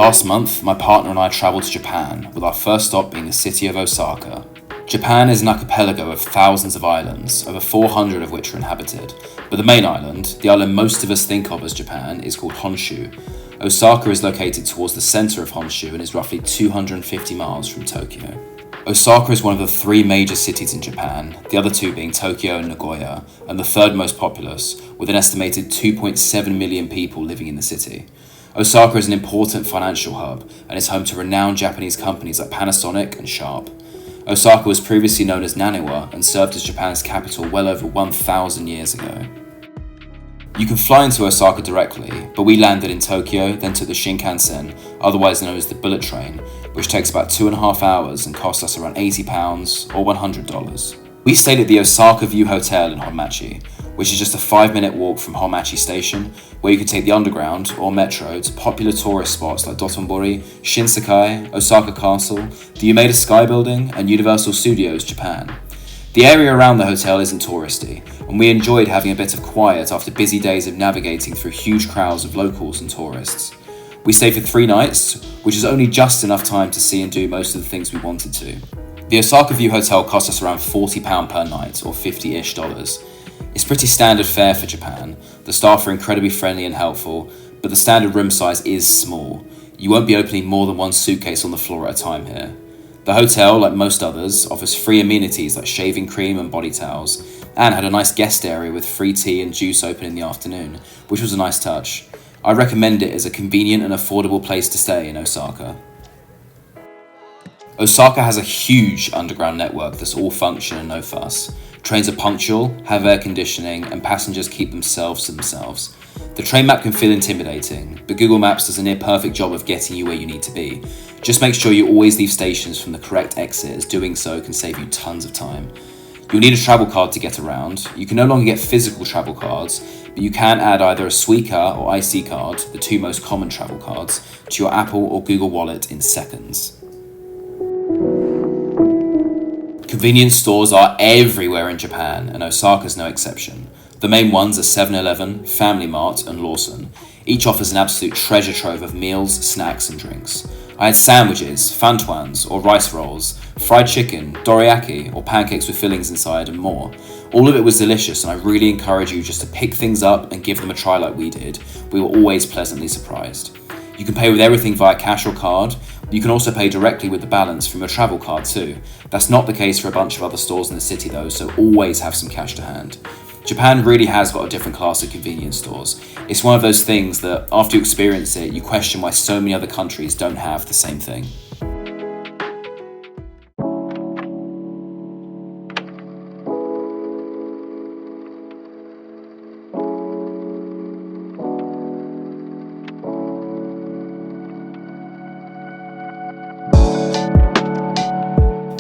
Last month, my partner and I travelled to Japan, with our first stop being the city of Osaka. Japan is an archipelago of thousands of islands, over 400 of which are inhabited. But the main island, the island most of us think of as Japan, is called Honshu. Osaka is located towards the centre of Honshu and is roughly 250 miles from Tokyo. Osaka is one of the three major cities in Japan, the other two being Tokyo and Nagoya, and the third most populous, with an estimated 2.7 million people living in the city. Osaka is an important financial hub and is home to renowned Japanese companies like Panasonic and Sharp. Osaka was previously known as Naniwa and served as Japan's capital well over 1,000 years ago. You can fly into Osaka directly, but we landed in Tokyo, then took the Shinkansen, otherwise known as the bullet train, which takes about 2.5 hours and cost us around £80 or $100. We stayed at the Osaka View Hotel in Honmachi, which is just a 5-minute walk from Honmachi Station, where you can take the underground or metro to popular tourist spots like Dotonbori, Shinsekai, Osaka Castle, the Umeda Sky Building, and Universal Studios Japan. The area around the hotel isn't touristy, and we enjoyed having a bit of quiet after busy days of navigating through huge crowds of locals and tourists. We stayed for 3 nights, which is only just enough time to see and do most of the things we wanted to. The Osaka View Hotel cost us around £40 per night, or $50-ish. It's pretty standard fare for Japan. The staff are incredibly friendly and helpful, but the standard room size is small. You won't be opening more than one suitcase on the floor at a time here. The hotel, like most others, offers free amenities like shaving cream and body towels, and had a nice guest area with free tea and juice open in the afternoon, which was a nice touch. I recommend it as a convenient and affordable place to stay in Osaka. Osaka has a huge underground network that's all function and no fuss. Trains are punctual, have air conditioning, and passengers keep themselves to themselves. The train map can feel intimidating, but Google Maps does a near perfect job of getting you where you need to be. Just make sure you always leave stations from the correct exit, as doing so can save you tons of time. You'll need a travel card to get around. You can no longer get physical travel cards, but you can add either a Suica or IC card, the two most common travel cards, to your Apple or Google Wallet in seconds. Convenience stores are everywhere in Japan, and Osaka's no exception. The main ones are 7-Eleven, Family Mart, and Lawson. Each offers an absolute treasure trove of meals, snacks, and drinks. I had sandwiches, fantuans, or rice rolls, fried chicken, dorayaki, or pancakes with fillings inside, and more. All of it was delicious, and I really encourage you just to pick things up and give them a try like we did. We were always pleasantly surprised. You can pay with everything via cash or card. You can also pay directly with the balance from your travel card too. That's not the case for a bunch of other stores in the city though, so always have some cash to hand. Japan really has got a different class of convenience stores. It's one of those things that, after you experience it, you question why so many other countries don't have the same thing.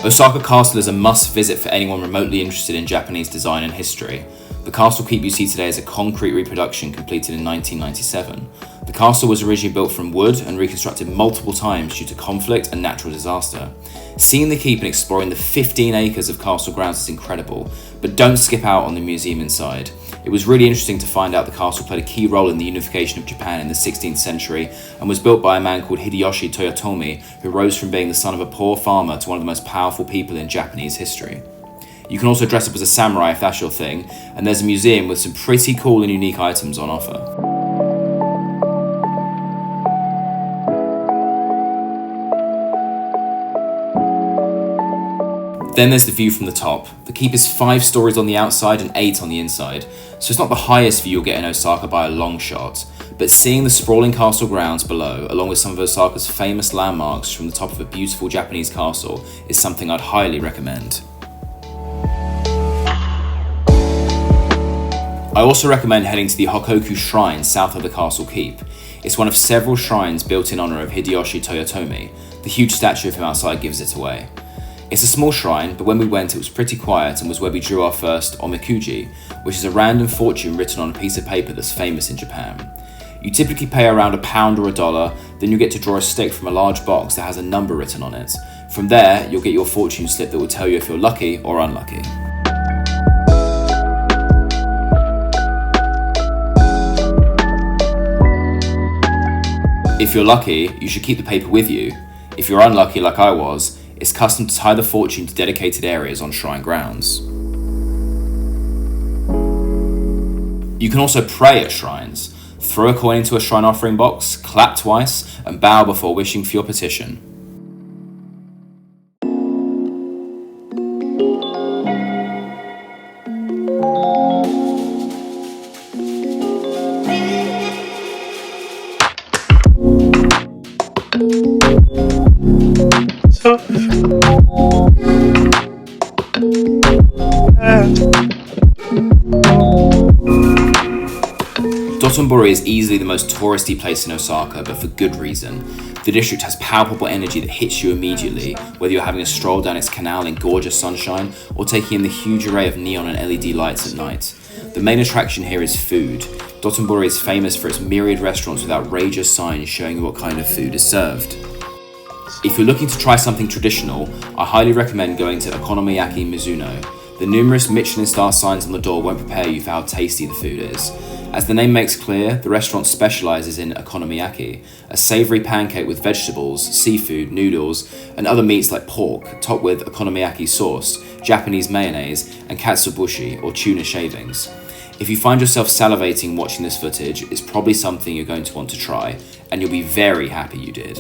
Osaka Castle is a must-visit for anyone remotely interested in Japanese design and history. The castle keep you see today is a concrete reproduction completed in 1997. The castle was originally built from wood and reconstructed multiple times due to conflict and natural disaster. Seeing the keep and exploring the 15 acres of castle grounds is incredible, but don't skip out on the museum inside. It was really interesting to find out the castle played a key role in the unification of Japan in the 16th century and was built by a man called Hideyoshi Toyotomi, who rose from being the son of a poor farmer to one of the most powerful people in Japanese history. You can also dress up as a samurai if that's your thing, and there's a museum with some pretty cool and unique items on offer. Then there's the view from the top. The keep is 5 stories on the outside and 8 on the inside, so it's not the highest view you'll get in Osaka by a long shot, but seeing the sprawling castle grounds below, along with some of Osaka's famous landmarks from the top of a beautiful Japanese castle, is something I'd highly recommend. I also recommend heading to the Hokoku Shrine south of the castle keep. It's one of several shrines built in honour of Hideyoshi Toyotomi. The huge statue of him outside gives it away. It's a small shrine, but when we went it was pretty quiet and was where we drew our first omikuji, which is a random fortune written on a piece of paper that's famous in Japan. You typically pay around £1 or $1, then you get to draw a stick from a large box that has a number written on it. From there, you'll get your fortune slip that will tell you if you're lucky or unlucky. If you're lucky, you should keep the paper with you. If you're unlucky like I was, it's custom to tie the fortune to dedicated areas on shrine grounds. You can also pray at shrines. Throw a coin into a shrine offering box, clap twice, and bow before wishing for your petition. Dotonbori is easily the most touristy place in Osaka, but for good reason. The district has palpable energy that hits you immediately, whether you're having a stroll down its canal in gorgeous sunshine or taking in the huge array of neon and LED lights at night. The main attraction here is food. Dotonbori is famous for its myriad restaurants with outrageous signs showing you what kind of food is served. If you're looking to try something traditional, I highly recommend going to Okonomiyaki Mizuno. The numerous Michelin star signs on the door won't prepare you for how tasty the food is. As the name makes clear, the restaurant specialises in okonomiyaki, a savoury pancake with vegetables, seafood, noodles, and other meats like pork, topped with okonomiyaki sauce, Japanese mayonnaise, and katsuobushi, or tuna shavings. If you find yourself salivating watching this footage, it's probably something you're going to want to try, and you'll be very happy you did.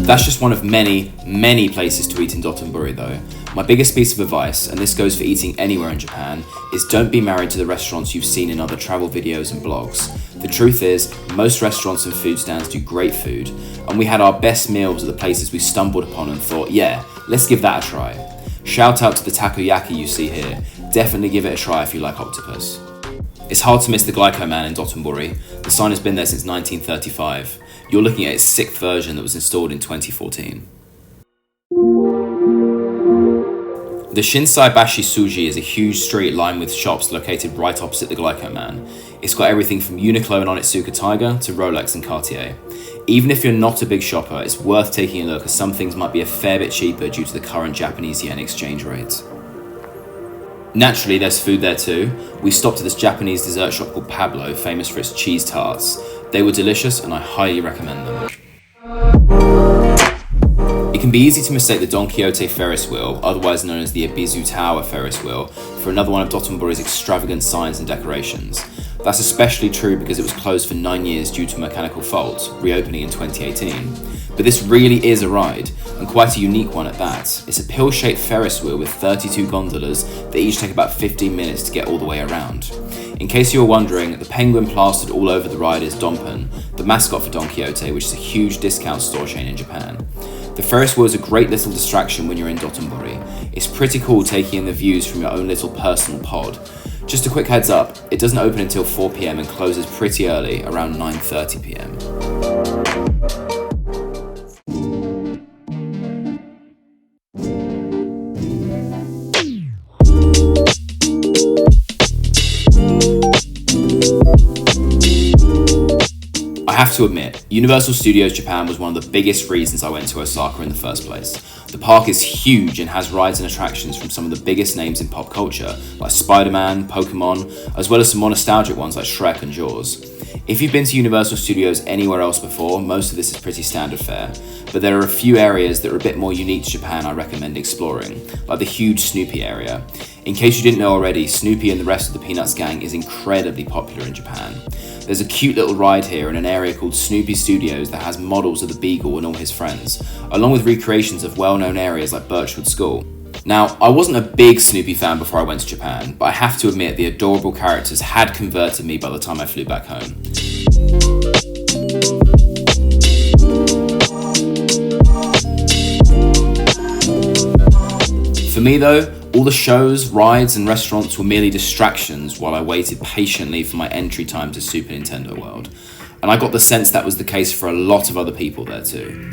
That's just one of many places to eat in Dotonbori though. My biggest piece of advice, and this goes for eating anywhere in Japan, is don't be married to the restaurants you've seen in other travel videos and blogs. The truth is, most restaurants and food stands do great food, and we had our best meals at the places we stumbled upon and thought, yeah, let's give that a try. Shout out to the takoyaki you see here, definitely give it a try if you like octopus. It's hard to miss the Glico Man in Dotonbori. The sign has been there since 1935. You're looking at its 6th version that was installed in 2014. The Shinsaibashi-Suji is a huge street lined with shops located right opposite the Glico Man. It's got everything from Uniqlo and Onitsuka Tiger to Rolex and Cartier. Even if you're not a big shopper, it's worth taking a look as some things might be a fair bit cheaper due to the current Japanese yen exchange rate. Naturally, there's food there too. We stopped at this Japanese dessert shop called Pablo, famous for its cheese tarts. They were delicious and I highly recommend them. It can be easy to mistake the Don Quixote Ferris wheel, otherwise known as the Ebisu Tower Ferris wheel, for another one of Dotonbori's extravagant signs and decorations. That's especially true because it was closed for 9 years due to a mechanical fault, reopening in 2018. But this really is a ride, and quite a unique one at that. It's a pill-shaped Ferris wheel with 32 gondolas that each take about 15 minutes to get all the way around. In case you were wondering, the penguin plastered all over the ride is Donpon, the mascot for Don Quixote, which is a huge discount store chain in Japan. The Ferris wheel is a great little distraction when you're in Dotonbori. It's pretty cool taking in the views from your own little personal pod. Just a quick heads up, it doesn't open until 4 PM and closes pretty early, around 9:30 PM. I have to admit, Universal Studios Japan was one of the biggest reasons I went to Osaka in the first place. The park is huge and has rides and attractions from some of the biggest names in pop culture, like Spider-Man, Pokemon, as well as some more nostalgic ones like Shrek and Jaws. If you've been to Universal Studios anywhere else before, most of this is pretty standard fare, but there are a few areas that are a bit more unique to Japan I recommend exploring, like the huge Snoopy area. In case you didn't know already, Snoopy and the rest of the Peanuts gang is incredibly popular in Japan. There's a cute little ride here in an area called Snoopy Studios that has models of the Beagle and all his friends, along with recreations of well-known areas like Birchwood School. Now, I wasn't a big Snoopy fan before I went to Japan, but I have to admit the adorable characters had converted me by the time I flew back home. For me though, all the shows, rides and restaurants were merely distractions while I waited patiently for my entry time to Super Nintendo World. And I got the sense that was the case for a lot of other people there too.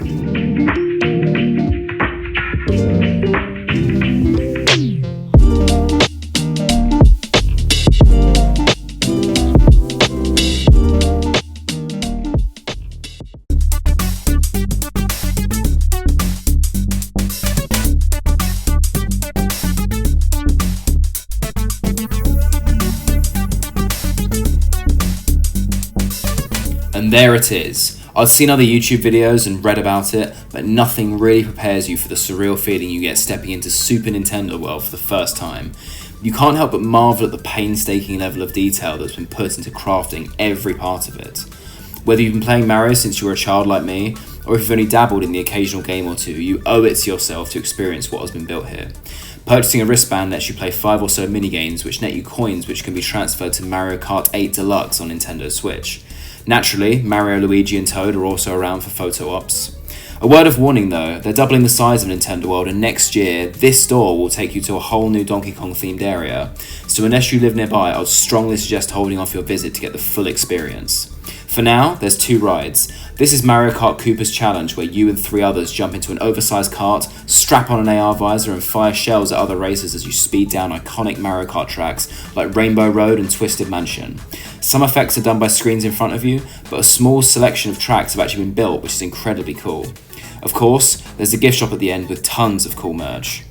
And there it is. I'd seen other YouTube videos and read about it, but nothing really prepares you for the surreal feeling you get stepping into Super Nintendo World for the first time. You can't help but marvel at the painstaking level of detail that's been put into crafting every part of it. Whether you've been playing Mario since you were a child like me, or if you've only dabbled in the occasional game or two, you owe it to yourself to experience what has been built here. Purchasing a wristband lets you play 5 or so minigames which net you coins which can be transferred to Mario Kart 8 Deluxe on Nintendo Switch. Naturally, Mario, Luigi and Toad are also around for photo ops. A word of warning though, they're doubling the size of Nintendo World, and next year, this store will take you to a whole new Donkey Kong themed area, so unless you live nearby, I would strongly suggest holding off your visit to get the full experience. For now, there's 2 rides. This is Mario Kart Koopa's Challenge, where you and 3 others jump into an oversized cart, strap on an AR visor and fire shells at other racers as you speed down iconic Mario Kart tracks like Rainbow Road and Twisted Mansion. Some effects are done by screens in front of you, but a small selection of tracks have actually been built, which is incredibly cool. Of course, there's a gift shop at the end with tons of cool merch.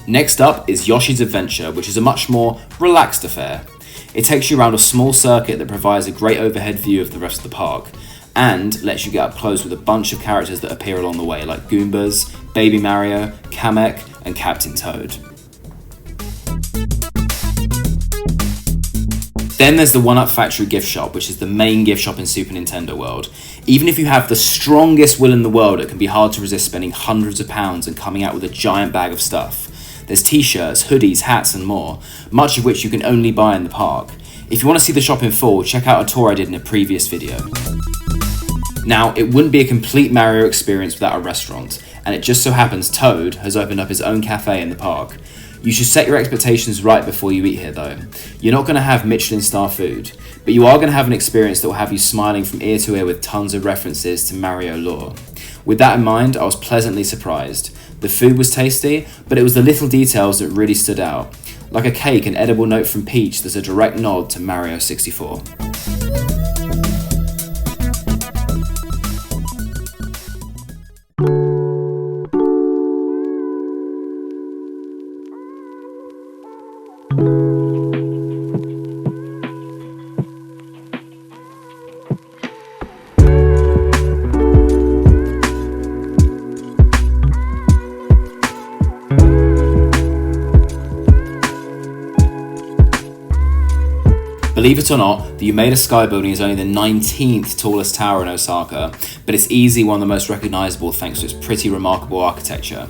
Next up is Yoshi's Adventure, which is a much more relaxed affair. It takes you around a small circuit that provides a great overhead view of the rest of the park, and lets you get up close with a bunch of characters that appear along the way, like Goombas, Baby Mario, Kamek, and Captain Toad. Then there's the 1UP Factory gift shop, which is the main gift shop in Super Nintendo World. Even if you have the strongest will in the world, it can be hard to resist spending hundreds of pounds and coming out with a giant bag of stuff. There's t-shirts, hoodies, hats and more, much of which you can only buy in the park. If you want to see the shop in full, check out a tour I did in a previous video. Now, it wouldn't be a complete Mario experience without a restaurant, and it just so happens Toad has opened up his own cafe in the park. You should set your expectations right before you eat here though. You're not going to have Michelin star food, but you are going to have an experience that will have you smiling from ear to ear with tons of references to Mario lore. With that in mind, I was pleasantly surprised. The food was tasty, but it was the little details that really stood out. Like a cake and edible note from Peach, there's a direct nod to Mario 64. Believe it or not, the Umeda Sky Building is only the 19th tallest tower in Osaka, but it's easily one of the most recognisable thanks to its pretty remarkable architecture.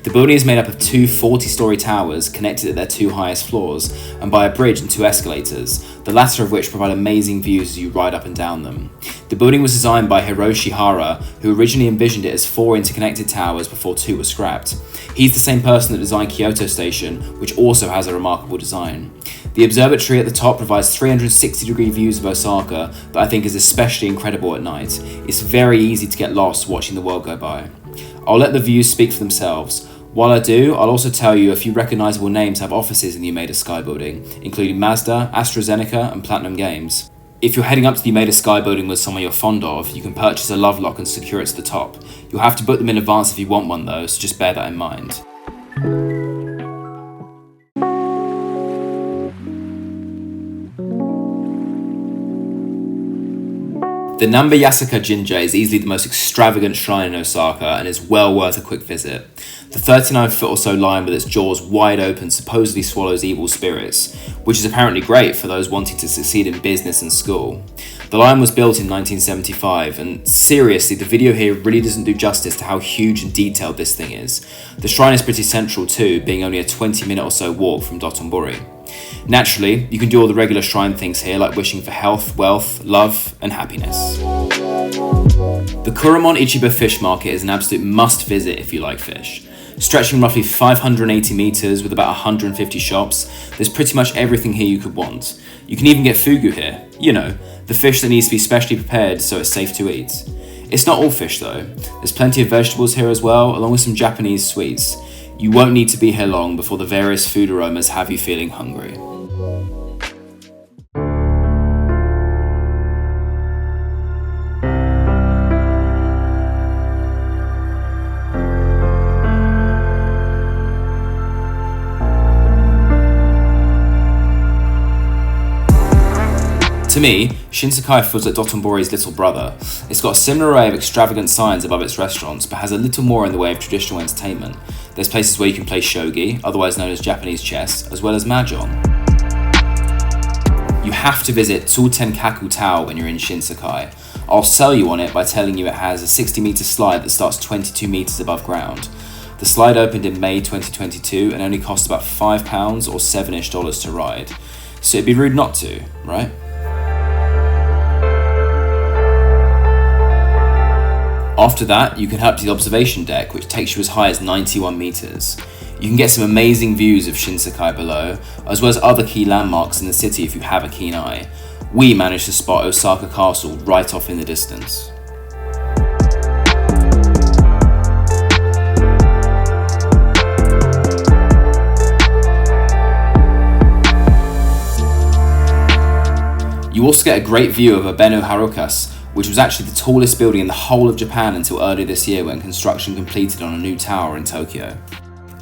The building is made up of 2 40-storey towers connected at their 2 highest floors, and by a bridge and 2 escalators, the latter of which provide amazing views as you ride up and down them. The building was designed by Hiroshi Hara, who originally envisioned it as 4 interconnected towers before 2 were scrapped. He's the same person that designed Kyoto Station, which also has a remarkable design. The observatory at the top provides 360-degree views of Osaka, but I think is especially incredible at night. It's very easy to get lost watching the world go by. I'll let the views speak for themselves. While I do, I'll also tell you a few recognisable names have offices in the Umeda Sky Building, including Mazda, AstraZeneca and Platinum Games. If you're heading up to the Umeda Sky Building with someone you're fond of, you can purchase a love lock and secure it to the top. You'll have to book them in advance if you want one though, so just bear that in mind. The Namba Yasaka Jinja is easily the most extravagant shrine in Osaka and is well worth a quick visit. The 39-foot or so lion with its jaws wide open supposedly swallows evil spirits, which is apparently great for those wanting to succeed in business and school. The lion was built in 1975, and seriously, the video here really doesn't do justice to how huge and detailed this thing is. The shrine is pretty central too, being only a 20-minute or so walk from Dotonbori. Naturally, you can do all the regular shrine things here, like wishing for health, wealth, love, and happiness. The Kuromon Ichiba fish market is an absolute must visit if you like fish. Stretching roughly 580 meters with about 150 shops, there's pretty much everything here you could want. You can even get fugu here, you know, the fish that needs to be specially prepared so it's safe to eat. It's not all fish though. There's plenty of vegetables here as well, along with some Japanese sweets. You won't need to be here long before the various food aromas have you feeling hungry. To To me, Shinsekai feels like Dotonbori's little brother. It's got a similar array of extravagant signs above its restaurants, but has a little more in the way of traditional entertainment. There's places where you can play shogi, otherwise known as Japanese chess, as well as mahjong. You have to visit Tsūtenkaku Tower when you're in Shinsekai. I'll sell you on it by telling you it has a 60-meter slide that starts 22 meters above ground. The slide opened in May 2022 and only cost about £5 or $7-ish to ride. So it'd be rude not to, right? After that, you can head up to the observation deck, which takes you as high as 91 meters. You can get some amazing views of Shinsekai below, as well as other key landmarks in the city if you have a keen eye. We managed to spot Osaka Castle right off in the distance. You also get a great view of Umeda Harukas, which was actually the tallest building in the whole of Japan until earlier this year when construction completed on a new tower in Tokyo.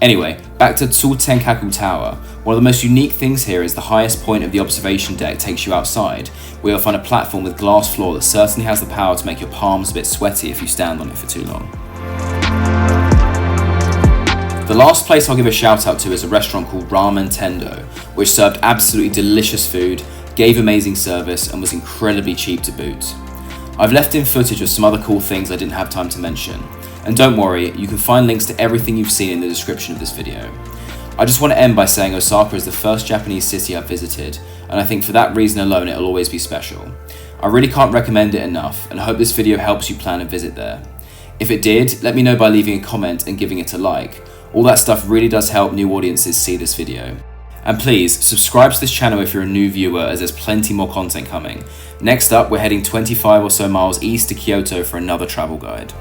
Anyway, back to Tsūtenkaku Tower. One of the most unique things here is the highest point of the observation deck takes you outside, where you'll find a platform with glass floor that certainly has the power to make your palms a bit sweaty if you stand on it for too long. The last place I'll give a shout out to is a restaurant called Ramen Tendo, which served absolutely delicious food, gave amazing service, and was incredibly cheap to boot. I've left in footage of some other cool things I didn't have time to mention, and don't worry, you can find links to everything you've seen in the description of this video. I just want to end by saying Osaka is the first Japanese city I've visited, and I think for that reason alone it'll always be special. I really can't recommend it enough, and I hope this video helps you plan a visit there. If it did, let me know by leaving a comment and giving it a like. All that stuff really does help new audiences see this video. And please, subscribe to this channel if you're a new viewer, as there's plenty more content coming. Next up, we're heading 25 or so miles east to Kyoto for another travel guide.